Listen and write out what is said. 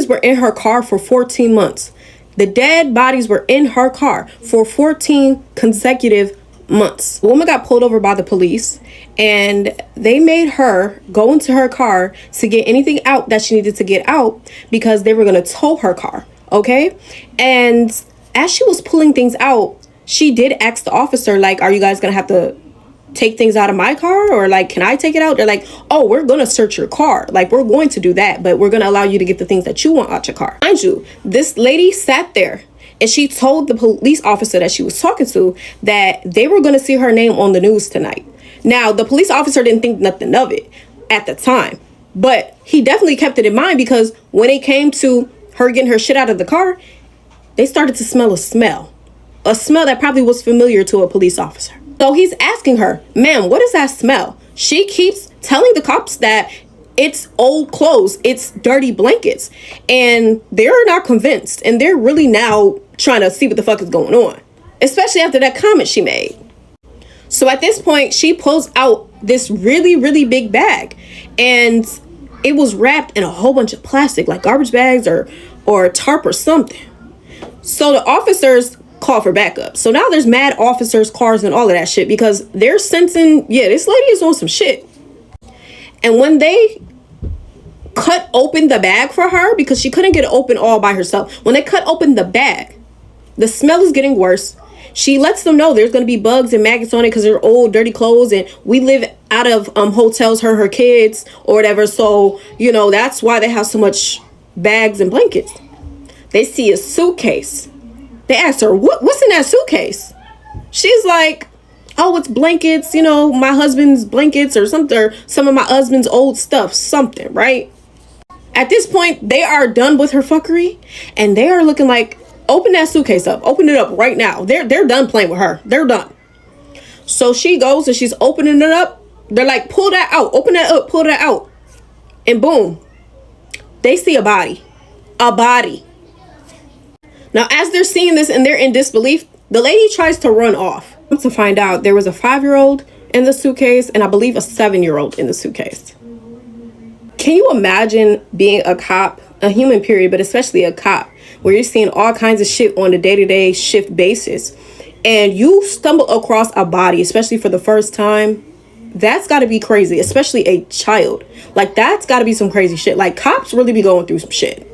were in her car for 14 months. The dead bodies were in her car for 14 consecutive months. The woman got pulled over by the police, and they made her go into her car to get anything out that she needed to get out because they were going to tow her car. Okay. And as she was pulling things out, she did ask the officer, like, are you guys going to have to take things out of my car, or like, can I take it out? They're like, oh, we're going to search your car. Like, we're going to do that, but we're going to allow you to get the things that you want out your car. Mind you, this lady sat there and she told the police officer that she was talking to that they were going to see her name on the news tonight. Now, the police officer didn't think nothing of it at the time, but he definitely kept it in mind, because when it came to her getting her shit out of the car, they started to smell a smell that probably was familiar to a police officer. So he's asking her, ma'am, what is that smell? She keeps telling the cops that it's old clothes, it's dirty blankets, and they're not convinced, and they're really now trying to see what the fuck is going on, especially after that comment she made. So at this point, she pulls out this really, really big bag, and it was wrapped in a whole bunch of plastic, like garbage bags or tarp or something. So the officers call for backup. So now there's mad officers, cars, and all of that shit, because they're sensing, yeah, this lady is on some shit. And when they cut open the bag for her, because she couldn't get it open all by herself, when they cut open the bag, the smell is getting worse. She lets them know there's going to be bugs and maggots on it because they're old, dirty clothes, and we live out of hotels, her kids or whatever. So, you know, that's why they have so much bags and blankets. They see a suitcase. They asked her, what's in that suitcase? She's like, oh, it's blankets, you know, my husband's blankets or something, or some of my husband's old stuff, something, right? At this point, they are done with her fuckery, and they are looking like, open that suitcase up. Open it up right now. They're done playing with her. They're done. So she goes and she's opening it up. They're like, pull that out. Open that up. Pull that out. And boom, they see a body. A body. Now, as they're seeing this and they're in disbelief, the lady tries to run off. To find out, there was a 5-year-old in the suitcase, and I believe a 7-year-old in the suitcase. Can you imagine being a cop, a human period, but especially a cop, where you're seeing all kinds of shit on a day-to-day shift basis, and you stumble across a body, especially for the first time? That's got to be crazy, especially a child. Like, that's got to be some crazy shit. Like, cops really be going through some shit.